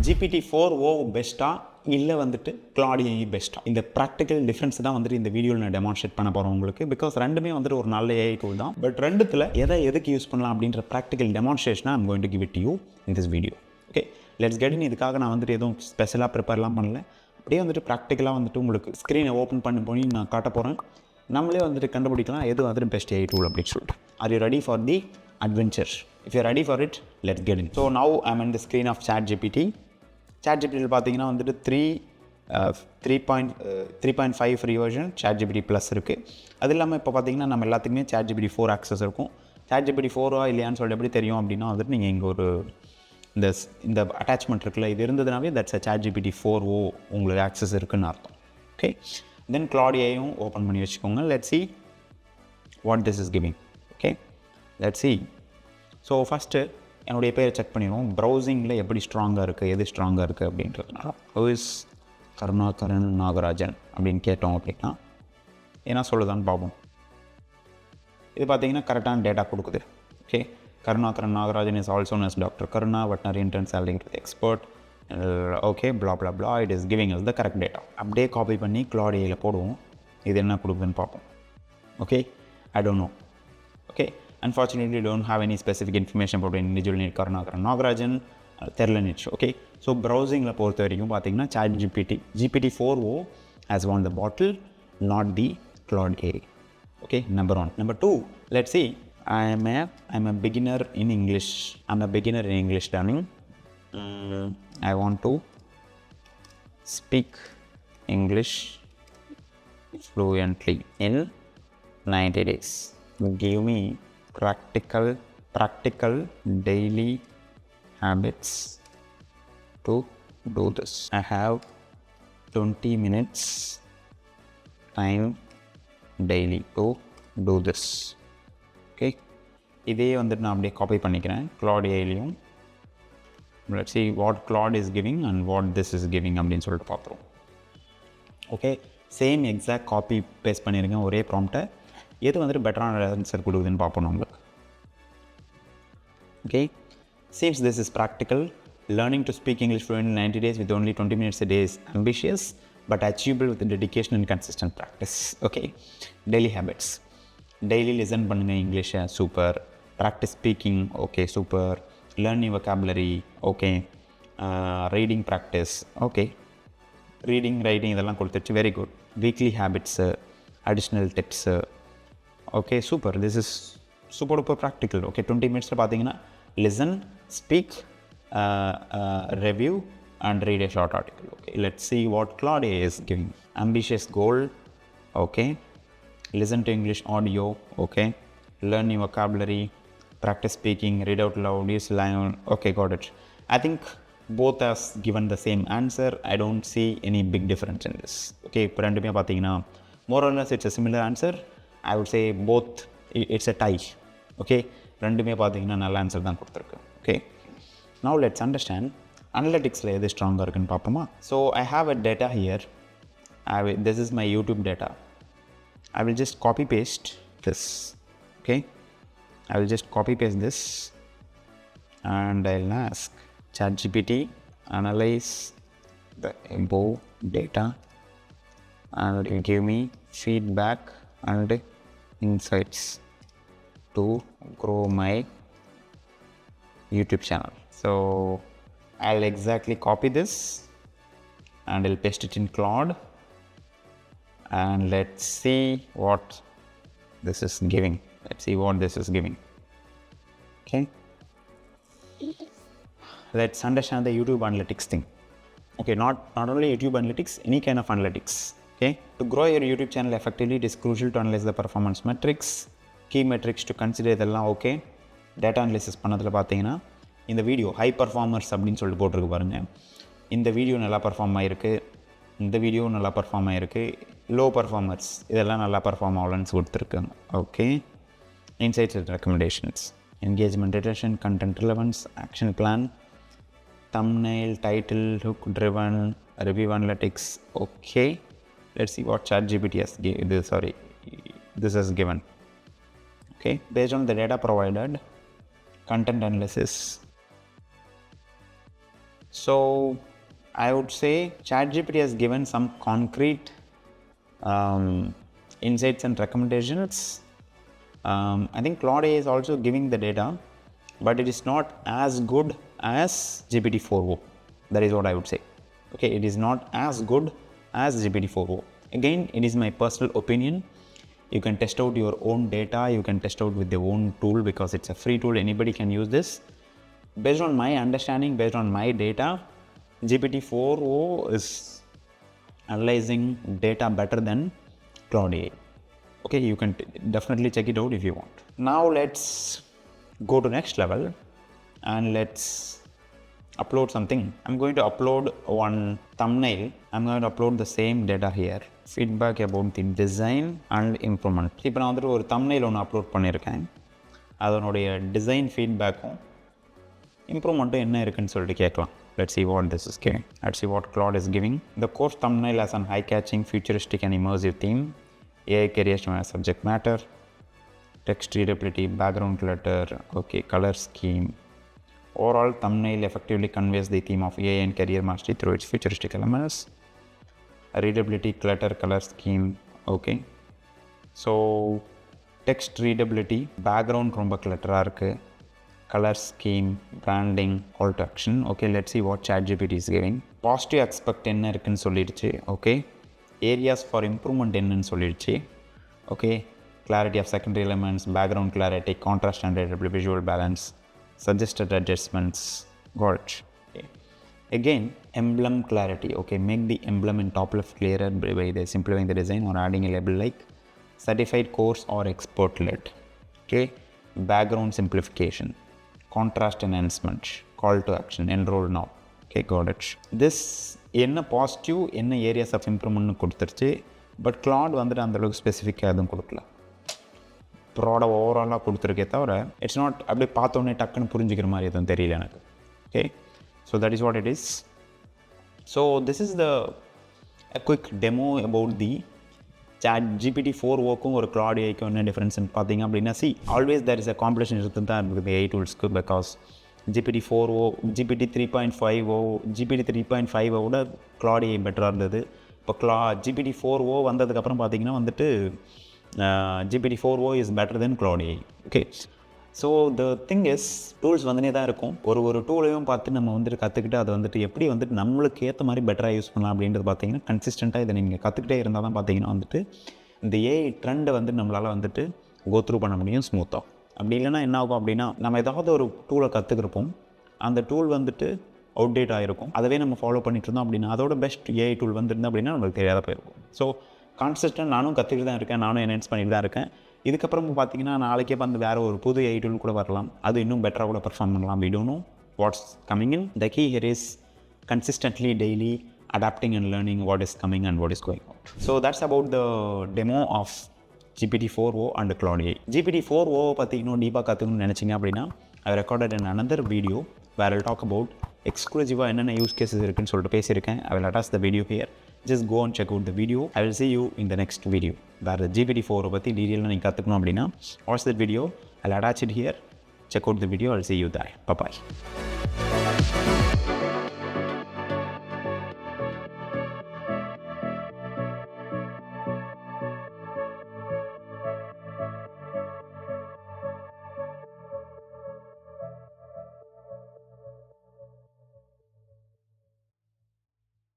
GPT-4o பெஸ்ட்டா இல்லை வந்துட்டு Claude AI பெஸ்ட்டா? இந்த ப்ராக்டிக்கல் டிஃப்ரென்ஸ் தான் வந்துட்டு இந்த வீடியோவில் நான் டெமான்ஸ்ட்ரேட் பண்ண போகிறேன் உங்களுக்கு. பிகாஸ் ரெண்டுமே வந்துட்டு ஒரு நல்ல AI டூல் தான். பட் ரெண்டுத்தில் எதுக்கு யூஸ் பண்ணலாம் அப்படின்ற ப்ராக்டிக்கல் டெமான்ஸ்ட்ரேஷனாக I'm going to give it to you in this video. Okay, let's get in. இதுக்காக நான் வந்துட்டு எதுவும் ஸ்பெஷலாக ப்ரிப்பேர்லாம் பண்ணல. அப்படியே வந்துட்டு ப்ராக்டிக்கலாக வந்துட்டு உங்களுக்கு ஸ்க்ரீனை ஓப்பன் பண்ணி போய் நான் காட்ட போகிறேன். நம்மளே வந்துட்டு கண்டுபிடிக்கலாம் எது வந்துட்டு பெஸ்ட் AI டூல் அப்படின்னு சொல்லிட்டு. Are you ready for the adventure? If you're ready for it, let's get in. So now I'm in the screen of ChatGPT. ChatGPT பார்த்தீங்கன்னா வந்துட்டு 3.5 ஃப்ரீ வெர்ஷன் ChatGPT ப்ளஸ் இருக்குது. அது இல்லாமல் இப்போ பார்த்தீங்கன்னா நம்ம எல்லாத்துக்குமே ChatGPT 4 ஆக்சஸ் இருக்கும். ChatGPT 4 இல்லையான்னு சொல்லிட்டு எப்படி தெரியும் அப்படின்னா வந்துட்டு நீங்கள் இங்கே ஒரு இந்த அட்டாச்மெண்ட் இருக்குல்ல, இது இருந்ததுனாவே தட்ஸ் ChatGPT 4o உங்களுக்கு ஆக்சஸ் இருக்குதுன்னு அர்த்தம். ஓகே, தென் Claude AI-யும் ஓப்பன் பண்ணி வச்சுக்கோங்க. Let's see what this is giving. Okay, let's see. So first என்னுடைய பேரை செக் பண்ணிடுவோம். ப்ரௌசிங்கில் எப்படி ஸ்ட்ராங்காக இருக்குது, எது ஸ்ட்ராங்காக இருக்குது அப்படின்றதுனால ஹூ இஸ் கருணாகரன் நாகராஜன் அப்படின்னு கேட்டோம் அப்படின்னா என்ன சொல்லுதான்னு பார்ப்போம். இது பார்த்தீங்கன்னா கரெக்டான டேட்டா கொடுக்குது. Okay, Karunakaran Nagarajan is also known as Dr. Karuna, veterinarian turned salary expert. Okay, blah blah blah. It is giving us the correct data. அப்படியே காப்பி பண்ணி Claude AI-ல போடுவோம். இது என்ன கொடுக்குதுன்னு பார்ப்போம். Okay, I don't know. Okay, unfortunately don't have any specific information about individual need Karunakaran Nagarajan. தெரிலனிச்சு. Okay, so ப்ரௌசிங்கில் பொறுத்த வரைக்கும் பார்த்தீங்கன்னா GPT-4o has won the bottle, not the Claude AI. Okay, number 1. Number 2, let's see. I'm a beginner in English. I'm a beginner in English learning. I want to speak English fluently in 90 days. Give me practical daily habits to do this. I have 20 minutes time daily to do this. Okay, இதே வந்துட்டு நான் அப்படியே copy பண்ணிக்கிறேன் Claude AI-லையும். Let's see what Claude is giving and what this is giving அப்படின்னு சொல்லிட்டு பார்த்துருவோம். Okay, same exact copy paste பண்ணியிருக்கேன் ஒரே ப்ராம்ப்டை. எது வந்துட்டு பெட்டரான ஆன்சர் கொடுக்குதுன்னு பார்ப்போம் நம்மளுக்கு. Okay, seems this is practical. Learning to speak English fluent in 90 days with only 20 minutes a day is ambitious but achievable with dedication and consistent practice. Okay, daily habits. Daily listen பண்ணுங்கள் இங்கிலீஷை, super. Practice speaking, okay super. Learning vocabulary, okay. Reading practice, okay. Reading writing இதெல்லாம் கொடுத்துருச்சு, very good. Weekly habits, additional tips, okay super. This is super duper practical. Okay, 20 மினிட்ஸில் பார்த்தீங்கன்னா listen, speak, review and read a short article. Okay, let's see what Claude AI is giving. Ambitious goal, okay. Listen to English audio, okay. Learn new vocabulary, practice speaking, read out loud, use line. Okay, got it. I think both has given the same answer. I don't see any big difference in this. Okay, இப்போ ரெண்டுமே பார்த்தீங்கன்னா more or less it's a similar answer. I would say both it's a tie. Okay, ரெண்டுமே பார்த்தீங்கன்னா நல்ல answer தான் கொடுத்துருக்கு. Okay, now let's understand அனலிட்டிக்ஸில் எது ஸ்ட்ராங்காக இருக்குன்னு பார்ப்போமா. So I have a data here. This is my YouTube data. I will just copy paste this. Okay, I will just copy paste this and I'll ask ChatGPT analyze the above data and it will give me feedback and insights to grow my YouTube channel. So I'll exactly copy this and I'll paste it in Claude. And let's see what this is giving. Okay, let's understand the YouTube analytics thing. Okay, not only YouTube analytics, any kind of analytics. Okay, to grow your YouTube channel effectively, it is crucial to analyze the performance metrics. Key metrics to consider இதெல்லாம் okay. Data analysis பண்ணதில் பார்த்தீங்கன்னா இந்த video high performers அப்படின்னு சொல்லிட்டு போட்டிருக்கு பாருங்கள். இந்த video நல்லா பர்ஃபார்ம் ஆகிருக்கு, இந்த வீடியோ நல்லா பர்ஃபார்ம் ஆகிருக்கு. லோ பர்ஃபார்மர்ஸ் இதெல்லாம் நல்லா பர்ஃபார்ம் ஆகலன்னு கொடுத்துருக்காங்க. Okay, insights and recommendations, engagement, retention, content relevance, action plan, thumbnail, title, hook driven, review analytics. Okay, let's see what ChatGPT has this has given. Okay, based on the data provided, content analysis, So I would say ChatGPT has given some concrete insights and recommendations. I think Claude AI is also giving the data, but it is not as good as GPT-4o. That is what I would say. Okay, it is not as good as GPT-4o. Again, it is my personal opinion. You can test out your own data, you can test out with your own tool, because it's a free tool, anybody can use this. Based on my understanding, based on my data, GPT-4o is analyzing data better than Claude AI. Okay, you can definitely check it out if you want. Now let's go to next level and let's upload something. I'm going to upload one thumbnail. I'm going to upload the same data here. Feedback about the design and improvement. இப்போ நான் வந்துட்டு ஒரு thumbnail ஒன்று upload பண்ணியிருக்கேன். அதனுடைய design ஃபீட்பேக்கும் இம்ப்ரூவ்மெண்ட்டும் என்ன இருக்குன்னு சொல்லிட்டு கேட்கலாம். Let's see what this is giving. Let's see what Claude is giving. The course thumbnail has an eye-catching, futuristic and immersive theme. AI careers as subject matter. Text readability, background clutter, okay, color scheme. Overall, thumbnail effectively conveys the theme of AI and career mastery through its futuristic elements. Readability, clutter, color scheme, okay. So, text readability, background ரொம்ப clutter இருக்கு. Color scheme, branding, call to action. Okay, let's see what ChatGPT is giving. Positive aspect என்ன இருக்குன்னு சொல்லிடுச்சு. Okay. Areas for improvement என்னன்னு சொல்லிடுச்சு. Okay. Clarity of secondary elements, background clarity, contrast and readability, visual balance, suggested adjustments. Got it. Okay. Again, emblem clarity. Okay, make the emblem in top left clearer by simplifying the design or adding a label like certified course or expert led. Okay. Background simplification, contrast enhancement, call to action, enroll now. Okay, got it. This என்ன positive என்ன areas of இம்ப்ரூவ்மெண்ட்னு கொடுத்துருச்சு. But Claude வந்துட்டு அந்தளவுக்கு ஸ்பெசிஃபிக்காக எதுவும் கொடுக்கல. ப்ராடாக ஓவராலாக கொடுத்துருக்கே தவிர இட்ஸ் நாட் அப்படியே பார்த்தோன்னே டக்குன்னு புரிஞ்சுக்கிற மாதிரி எதுவும் தெரியல எனக்கு. Okay, so that is what it is. So this is the quick demo about the GPT-4oக்கும் ஒரு Claude AIக்கும் என்ன டிஃப்ரென்ஸ்னு பார்த்தீங்க அப்படின்னா, always there is a competition இருக்குது தான் இருக்குது AI டூல்ஸ்க்கு. Because GPT-4o, GPT-3.5o, GPT-3.5 விட Claude AI பெட்டராக இருந்தது. இப்போ GPT-4o வந்ததுக்கப்புறம் பார்த்தீங்கன்னா வந்துட்டு GPT-4o is better than Claude AI. Okay, so the thing is tools வந்துனே தான் இருக்கும். ஒரு டூலையும் பார்த்து நம்ம வந்துட்டு கற்றுக்கிட்டு அதை வந்துட்டு எப்படி வந்துட்டு நம்மளுக்கு ஏற்ற மாதிரி பெட்டராக யூஸ் பண்ணலாம் அப்படின்றது பார்த்தீங்கன்னா, கன்சிஸ்டண்ட்டாக இதை நீங்கள் கற்றுக்கிட்டே இருந்தால் தான் பார்த்தீங்கன்னா வந்துட்டு இந்த AI ட்ரெண்டை வந்து நம்மளால் வந்துட்டு கோத்ரூ பண்ண முடியும் ஸ்மூத்தாக. அப்படி இல்லைனா என்ன ஆகும் அப்படின்னா, நம்ம ஏதாவது ஒரு டூலை கற்றுக்கிறப்போம், அந்த டூல் வந்துட்டு அவுட்டேட் ஆகிருக்கும். அதவே நம்ம ஃபாலோ பண்ணிட்டு இருந்தோம் அப்படின்னா அதோட பெஸ்ட் AI டூல் வந்துருந்தோம் அப்படின்னா நம்மளுக்கு தெரியாத போயிருக்கும். ஸோ கான்சிஸ்டன்ட் நானும் கற்றுக்கிட்டு தான் இருக்கேன், நானும் என்ஹான்ஸ் பண்ணிட்டு தான் இருக்கேன். இதுக்கப்புறம் பார்த்தீங்கன்னா நாளைக்கே வந்து வேறு ஒரு புது AI டூல் கூட வரலாம், அது இன்னும் பெட்டராக கூட பெர்ஃபார்ம் பண்ணலாம். We don't know what's coming in. The key here is consistently daily adapting and learning what is coming and what is going out. So that's about the demo of GPT-4o and Claude AI. GPT-4o பற்றி இன்னும் டீப்பாக கற்றுக்கணும்னு நினச்சிங்க அப்படின்னா, I recorded in another video where I'll talk about எக்ஸ்க்ளூசிவாக என்னென்ன use gases இருக்குன்னு சொல்லிட்டு பேசியிருக்கேன். I will attach the video here. Just go and check out the video. I will see you in the next video. வேறு GPT-4o பற்றி டீட்டெயிலாக நீங்கள் கற்றுக்கணும் அப்படின்னா watch that video. I'll attach it here. Check out the video. I'll see you there. Bye-bye.